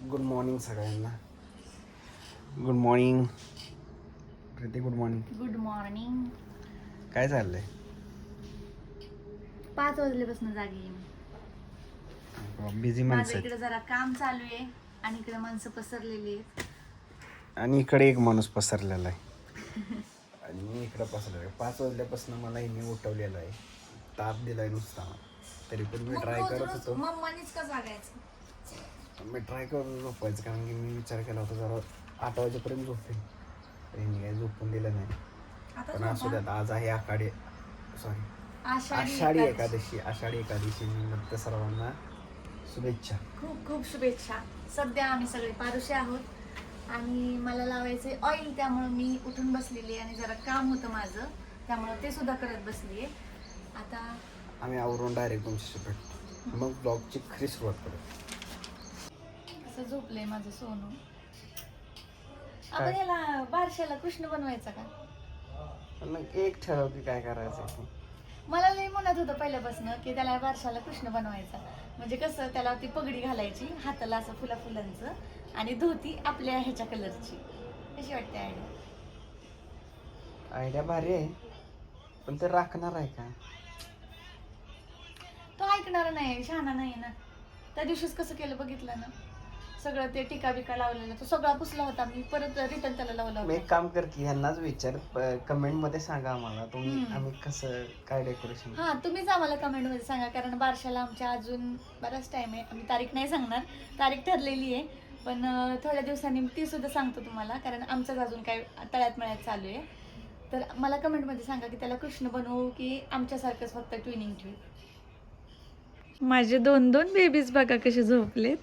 Good morning सगळ्यांना. Good morning Preeti. Good morning. Good morning. काय चाललंय? 5 वाजल्यापासून जागी आहे मी. बिझी माझं माणसं इकडे जरा काम चालू आहे आणि इकडे माणसं पसरलेली आहेत. आणि इकडे एक माणूस पसरलेला आहे आणि मी इकडं पसरलेला आहे. 5 वाजल्यापासून मला हिने उठवलेला आहे, ताप दिलाय नुसता. तरी पण मी ट्राय करत होतो. मम्मानीच का जागायचं? मी ट्राय करत झोपायचं, कारण की मी विचार केला होता जरा 8 वाजेपर्यंत झोपेन. हिने काही झोपून दिलं नाही. पण असू द्यात, आज आहे आषाढी एकादशी. आषाढी एकादशी निमित्त सर्वांना शुभेच्छा. खूप खूप शुभेच्छा. सध्या आम्ही सगळे पारुशे आहोत आणि मला लावायचे ऑइल, त्यामुळे मी उठून बसलेली आणि जरा काम होतं माझं, त्यामुळे ते सुद्धा करत बसली. आता आम्ही आवरून डायरेक्ट तुमच्याशी भेटतो, मग ब्लॉगची खरी सुरुवात करू. असं झोपलंय माझं सोनू. आपण याला बारशाला कृष्ण बनवायचा का? मग एक ठरव की काय करायचं ते. मला लई म्हणत होतं पहिल्यापासून की त्याला बारशाला कृष्ण बनवायचा. म्हणजे कसं, त्याला ती पगडी घालायची, हाताला असं फुलांचं, आणि धोती आपल्या ह्याच्या कलरची. कशी वाटते आयडिया? आयडिया भारी आहे, पण ते राखणार आहे का? तो ऐकणार नाही, शहाणा नाही ना. त्या दिवशीच कसं केलं बघितलं ना, सगळं ते टिका बिका लावलेलं, तो सगळा पुसला होता. मी परत रिटर्न त्याला लावला मी होता. एक काम कर की ह्यांनाच विचार, कमेंट मध्ये सांगा आम्हाला तुम्ही आम्ही कसं काय डेकोरेशन. हा, तुम्हीच आम्हाला कमेंट मध्ये सांगा, कारण बारशाला आमच्या अजून बराच टाइम आहे. आम्ही तारीख नाही सांगणार, तारीख ठरलेली आहे, पण थोड्या दिवसांनी ती सुद्धा सांगतो तुम्हाला, कारण आमचंच अजून काय तळ्यात मळ्यात चालू आहे. तर मला कमेंट मध्ये सांगा की त्याला कृष्ण बनवू की आमच्यासारखंच फक्त ट्विनिंग ठेवू. माझे 2 बेबीज बघा कसे झोपलेत.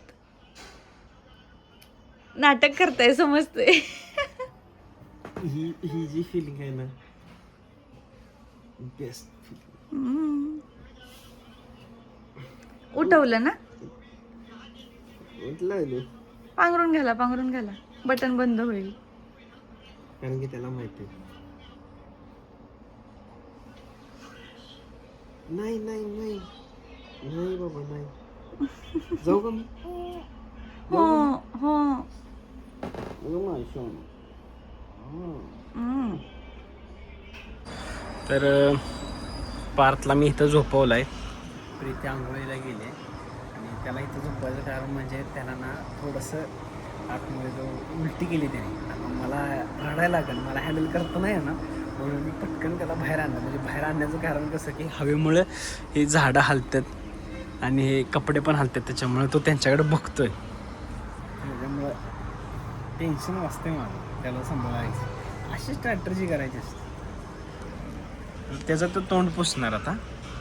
नाटक करताय समजते. ही जी फिलिंग आहे ना, बेस्ट. उठवलं ना? उठलं पांघरून घाला, बटन बंद होईल. कारण की त्याला माहिती आहे. नाही नाही नाही नाही बाबा, नाही. जाऊ का मी? हो हो. तर पार्थला मी इथं झोपवलाय. प्रीती आंघोळीला गेले आणि त्याला इथं झोपवायचं कारण म्हणजे त्याला ना थोडंसं आतमध्ये जो उलटी केली त्याने, आणि मला रडायला लागेल, मला हँडल करता नाही ना, म्हणून मी पटकन त्याला बाहेर आणलं. म्हणजे बाहेर आणण्याचं कारण कसं की हवेमुळे हे झाडं हलतात आणि हे कपडे पण हलतात, त्याच्यामुळे तो त्यांच्याकडे बघतोय. त्याच्यामुळं टेन्शन वाचते मला, त्याला सांभाळायचं. अशी स्ट्रॅटर्जी करायची असते. त्याचं तो तोंड पुसणार आता,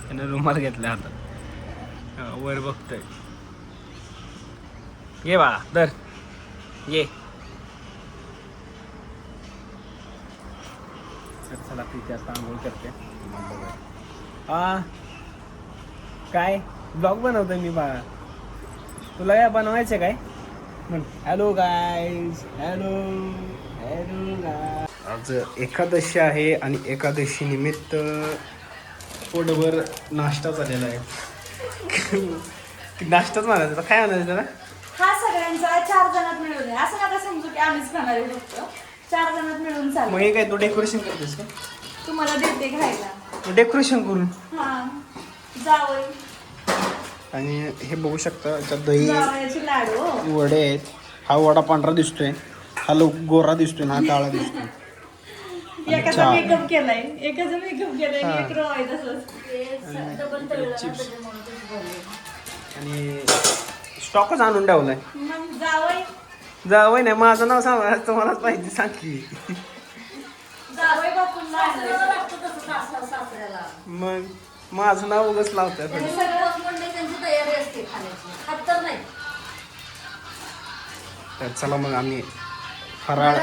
त्याने रुमाल घेतला हातात, वर बघतोय. ये बाळा, दर ये. चला तिथे आता आंघोळ करते. हा काय ब्लॉग बनवतोय मी बाळा, तुला काय बनवायचं काय? म्हण हॅलो गाईज, हॅलो हॅलो गाय. आज एकादशी आहे आणि एकादशी निमित्त पोटभर नाश्ता झालेला आहे. नाश्ताच म्हणायचं, काय म्हणायचं त्याला? हा सगळ्यांचा 4 जणात मिळून आहे. असं नका समजू की आम्हीच खाणार आहे फक्त. 4 जणात मिळून चालेल. मग हे काय तू डेकोरेशन करतेस का? तुम्हाला देते खायला. डेकोरेशन करून. हा, जावई. आणि हे बघू शकता, याच्यात दही, जावयाचे लाडू, वडे आहेत. हा वडा पांढरा दिसतोय, हा गोरा दिसतोय, हा काळा दिसतोय. एकाचा मेकअप केलाय, एकाचा मेकअप केलाय आणि एक रॉय तसंच. आणि स्टॉकच आणून ठेवलाय. मग जावई, जावई नाही, माझं नाव सांगा, तुम्हालाच माहिती सांग की. जावई बापूंना मग माझं नाव उगाच लावतंय. तर चला मग आम्ही फराळ.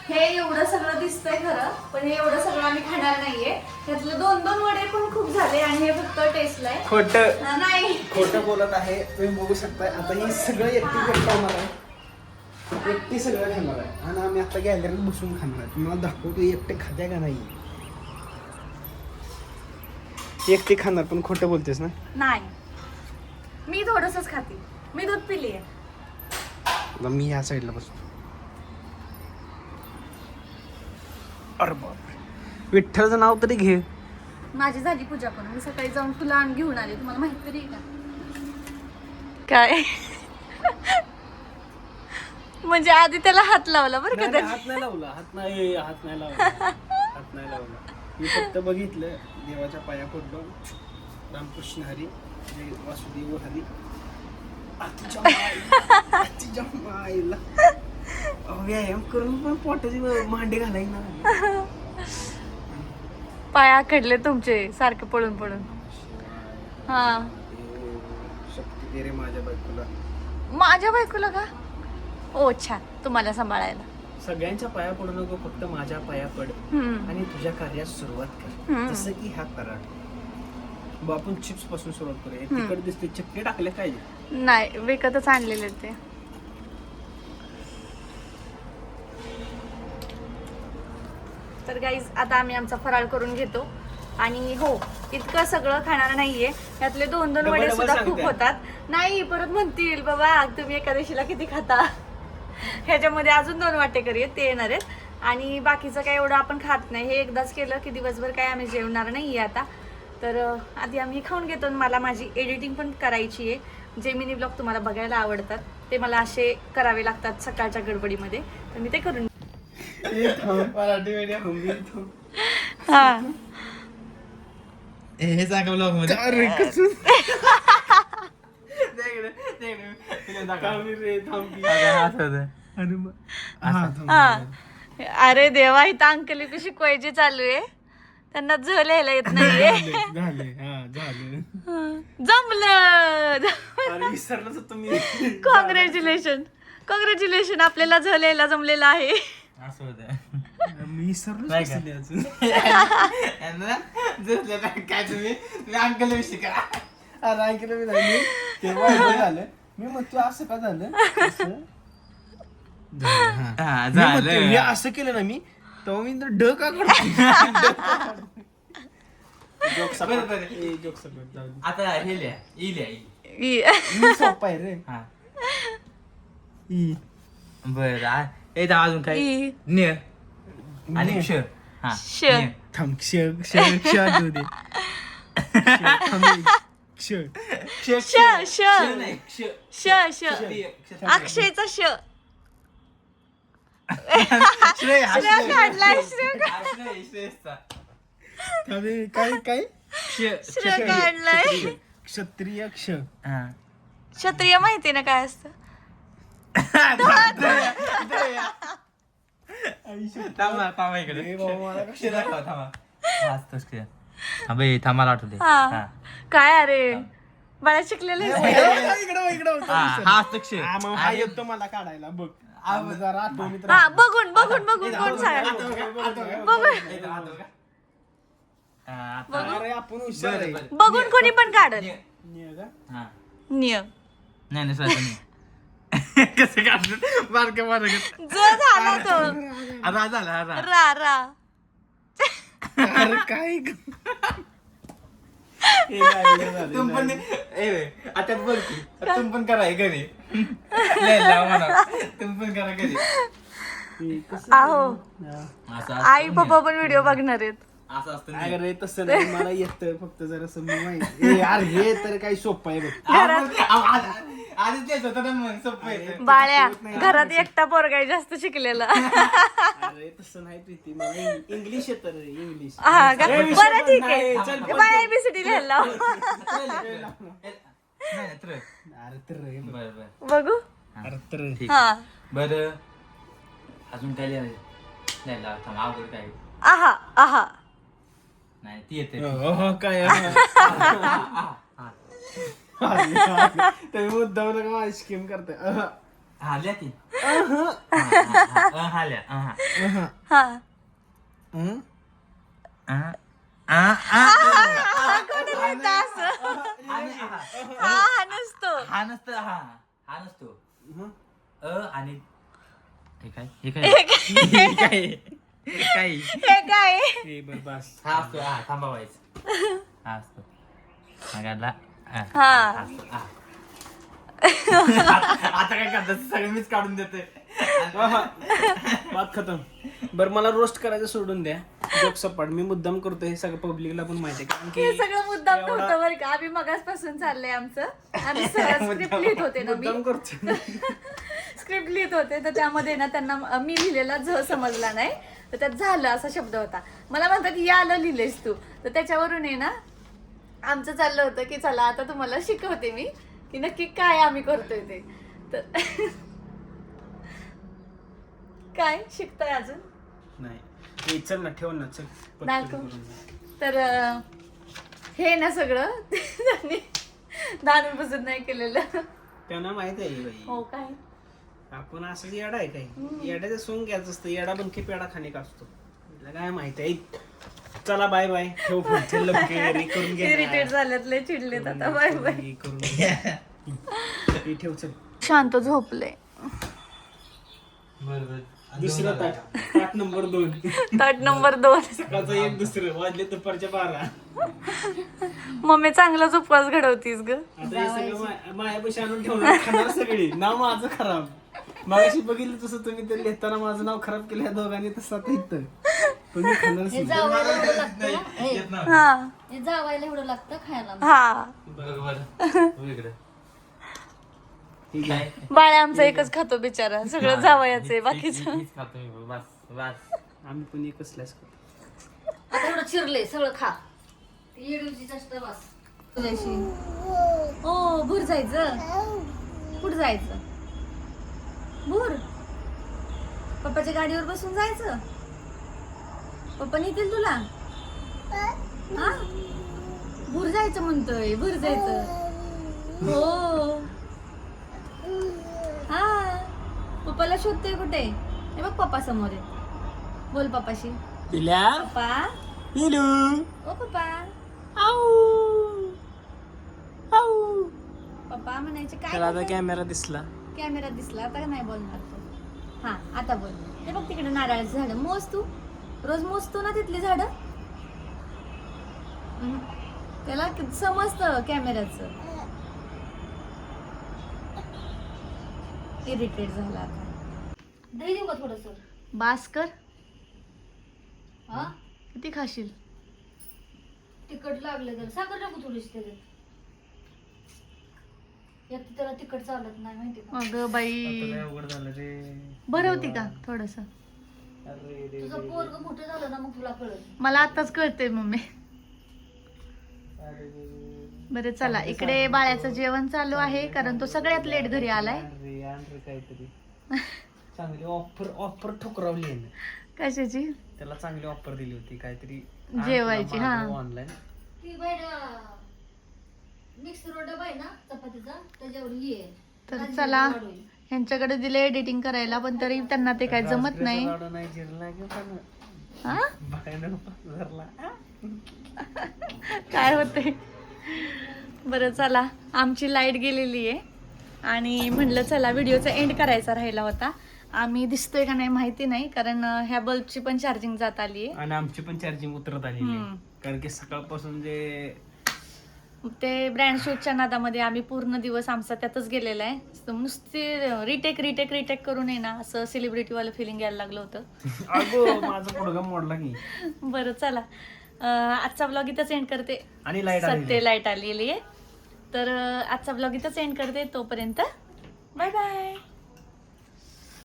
हे एवढं सगळं दिसतंय खरं, पण हे एवढं सगळं आम्ही खाणार नाहीये. त्यातले 2 वडे पण खूप झाले आणि हे फक्त टेस्टला आहे. खोटं बोलत आहे, तुम्ही बघू शकताय. आता ही सगळं एकटी खाणार आहे, एकटी सगळं खाणार आहे आणि आम्ही आता गॅलरीत बसून खाणार आहे. तुम्हाला दाखवतो एकटे खात्या का नाही. एकटी खाणार, पण खोटं बोलतेस ना? नाही, मी थोडंसंच खाते. मी दूध पिली आहे. आता मी ह्या साईडला बसतो. अरे बापरे, विठ्ठलचं नाव तरी घे. माझी झाली पूजा करून. मी सकाळी जाऊन तुला घेऊन आले. तुम्हाला माहित तरी आहे का काय? म्हणजे आधी त्याला हात लावला बरं का त्याने. हात नाही लावला, हात नाही लावला. मी फक्त बघितलं, देवाच्या पाया पडलो. रामकृष्ण हरी, जय वासुदेव हरी. आतीच्या माईला व्यायाम करून पण पोटाची मांडे घालाय ना. पाय आखडले तुमचे सारखे पळून पळून. हा, शक्ती दे रे माझ्या बायकोला. माझ्या बायकोला का? ओ छान, तुम्हाला सांभाळायला. सगळ्यांच्या पाया पडू नको, फक्त माझ्या पाया पड आणि तुझ्या कार्यात सुरुवात कर. जसं की हा पराठ. आपण चिप्स पासून सुरुवात करूया. तिकडे दिसते चटणी टाकले काय? नाही, विकतच आणलेले ते. तर गाईज, आता आम्ही आमचा फराळ करून घेतो. आणि हो, इतकं सगळं खाणार नाहीये. यातले 2-2 वडे डबल सुद्धा खूप सांगते. होतात. नाही, परत म्हणतील बाबा तुम्ही एकादशीला किती खाता. ह्याच्यामध्ये अजून 2 वाटेकरी आहेत, ते येणार आहेत. आणि बाकीचं काय एवढं आपण खात नाही. हे एकदाच केलं की दिवसभर काय आम्ही जेवणार नाहीये आता. तर आधी आम्ही खाऊन घेतो. मला माझी एडिटिंग पण करायची आहे. जे मिनी ब्लॉग तुम्हाला बघायला आवडतात ते मला असे करावे लागतात सकाळच्या गडबडीमध्ये. तर मी ते करून हा. हे सांगा ब्लॉग मध्ये. हा. अरे देवा, इथं अंकली शिकवायची चालू आहे. त्यांना झल यायला येत नाहीये. जमलं. कॉंग्रॅच्युलेशन, कॉंग्रॅच्युलेशन, आपल्याला झल यायला जमलेलं आहे. असं होतं. मी विसरलोच कसली अजून. काय तुम्ही अंकल विषय का? अरे ऐकलं मी झालं तेव्हा एकदा झालं. मी म्हणतो असं का झालं, असं झालं. मी म्हणतो, हे असं केलं ना मी, तेव्हा मी ड का करतो. आता हे लिहा, ई लिहा, ई. मी सोपा आहे रे. हा. ई. बरं, येतं अजून काय? ई. निय आणि क्ष. हा, श. निय. थांब, क्ष देऊ दे. क्ष. श श नाही, क्ष. श श अक्षयचा श. श्रेय, हा श्रेय श्रेय. काढलाय. श्रेय श्रेयसचा. थांब, काय काय क्ष. श्रेय काढलाय. क्षत्रिय क्ष. हा. क्षत्रिय माहिती ना काय असतं? थांबा इकडे. ए बाबा, मला क्ष दाखवा, थांबा. हाच तोच क्ष. हा बाई, थांबा मला आठवते. हा. हा. काय अरे बाळा शिकलेले. इकडं हा, हाच तो क्ष. हा येतो मला काढायला बघ. जरा आठवणीत हा, बघून बघून बघून कोण सांगा. बघून अरे आपण हुशार आहे. बघून कोणी पण काढत. निय का? हा. नियम नाही नाही. कसं काढलं बारक्या बारक्या. जो झाला तो आता झाला आता. रा रा. अरे काय हे काय झालं? तुम पण आता बोल की तुम पण करा घरी. म्हणा तुम पण करा घरी. हे कसं? आहो, असं आई पप्पा पण व्हिडिओ बघणार आहेत. असं असतं. अरे तसं नाही, मला येतं फक्त जरा माहिती. यार हे तर काही सोपं आहे बघ. आधीच तेच होतं ना मग सोपं येतं. बाळ्या, घरात एकटा पोरगाय जास्त शिकलेला. अरे तसं नाही प्रीती, मला इंग्लिश येतं रे, इंग्लिश. हा का? अरे, बरं ठीक नाही, आहे. चल, बाळा ABCD लिहायला लाव. नाही तर अरे तर रे, बरं बरं बघू. अरे तर ठीक. हा. बरं अजून काय लिहायचं? नाही लाव, थांब, अवघड काय आहा आहा. नाही ती येते. काय तुम्ही मुद्दाम नका माझी स्कीम करताय. हा लिहा ती. हा लिहा. हा. कोणी लिहितं असं? हा नसतो. हा नसतं. हा नसतो. आणि हे काय हे काय? हे बर बस. हा असतो. हा थांबावायचं. हा असतो. हा काढला. हा. असतो. आता काय करतात सगळे मीच काढून देते. बात खतम. बरं मला रोस्ट करायचं सोडून द्या. जोक सपाट मी मुद्दाम करतो हे सगळं पब्लिकला पण माहिती आहे कारण हे की सगळं मुद्दाम नव्हतं बरं का. आम्ही मगाचपासून चाललंय आमचं. आम्ही स्क्रिप्ट लिहित होते ना, मुद्दाम करतो. स्क्रिप्ट लिहित होते तर त्यामध्ये ना त्यांना मी लिहिलेला झ समजला नाही तर त्यात झालं असा शब्द होता. मला म्हणतात याला लिहिलेस तू, तर त्याच्यावरून आहे ना आमचं चाललं होतं की चला आता तुम्हाला शिकवते मी की नक्की काय आम्ही करतोय ते. तर काय शिकताय अजून? नाही हे चल ना ठेव ना चल नको. तर हे ना सगळं त्यांनी दानूपासून नाही केलेलं. त्यांना माहिती आहे बाई हो काय आपण असं येडा आहे काही येड्याचं सोंग घ्यायचं असतं. येडा बनके पेडा खाणे का असतो तिला काय माहिती आहे. चला बाय बाय ठेव फोन. चल करून घे इरिटेट झाल्यात लय चिडलेत आता. Bye bye. करून ठेव चल. शांत झोपले. बरोबर. दुसरं ताट नंबर 2 ताट नंबर 2. सकाळचं एक दुसरं वाजले दुपारच्या 12. मम्मी चांगलाच उपवास घडवतीस ग. आता हे सगळं मायापाशी आणून ठेवणार खाणार सगळी. नाव माझं खराब. मागाशी बघितलं तसं तुम्ही ते लिहिताना माझं नाव खराब केलं या दोघांनी तसं आता इथं तुम्ही खाणार येत ना. हा जावायला एवढं लागतं खायला. हा बरोबर. इकडे ठीक आहे. बाळ्या आमचा एकच खातो बिचारा. सगळं जावयाचं आहे बाकीचं. हीच खातो मी बस बस. आम्ही पण एकच स्लॅश करतो. आता एवढं चिरले सगळं खा. येडूची चष्ट बस. ओ भूर जायचं. कुठं जायचं? भूर पप्पाच्या गाडीवर बसून जायचं. पप्पा नेतील तुला. हा भूर जायचं म्हणतोय. भूर जायचं. हो हा पप्पाला शोधतोय कुठे. हे बघ पप्पा समोर आहे. बोल पप्पाशी. पिल्या पप्पा पिलू ओ पप्पा. आऊ आऊ. पप्पा म्हणायचे काय त्याला आता करतोय? कॅमेरा दिसला. कॅमेरा दिसला आता नाही बोलणार तो. हा आता बोल. ते बघ तिकडे नारळाची झाडं मोज तू. रोज मोजतो ना तिथली झाडं. त्याला समजतं कॅमेऱ्याचं. इरिटेट झाला आता. दही देऊ का थोडस? बास्कर हा किती खाशील? तिखट लागलं तर साखर टाकू थोडीशी त्याच्यात. यात त्याला तिखट चालत नाही माहिती का. अगं बाई आता अवघड झालं रे. बरं होती का थोडस? अरे रे तुझं पोरग मोठं झालं ना मग तुला कळत. मला आताच कळते मम्मी. अरे बरं चला इकडे बाळ्याचं जेवण चालू आहे कारण तो सगळ्यात लेट घरी आलाय. अरे काहीतरी चांगली ऑफर ठोकरावली आहे ना. कशाची? त्याला चांगली ऑफर दिली होती काहीतरी जेवायची. हा ऑनलाईन. ती बाहेर मिक्सर डबा आहे ना चपातीचा त्याच्यावर ये. तर चला ह्यांच्याकडे दिले एडिटिंग करायला पण तरी त्यांना ते काय जमत नाही. हा काय होते. बरं चला आमची लाईट गेलेली आहे आणि म्हणलं चला व्हिडिओचा एंड करायचा राहिला होता. आम्ही दिसतोय का नाही माहिती नाही कारण ह्या बल्बची पण चार्जिंग जात आली आहे आणि आमची पण चार्जिंग उतरत आलेली आहे. कारण की सकाळपासून जे ते ब्रँड शूटच्या नादामध्ये आम्ही पूर्ण दिवस आमचा त्यातच गेलेला आहे. नुसती रिटेक करून आहे ना असं सेलिब्रिटीवालं फिलिंग यायला लागलं होतं. अगो माझा पोडगा मोडला की. बरं चला आजचा ब्लॉग इथंच एंड करते. आणि लाईट सत्य लाईट आलेली आहे तर आजचा ब्लॉग इथंच एंड करते. तोपर्यंत बाय बाय.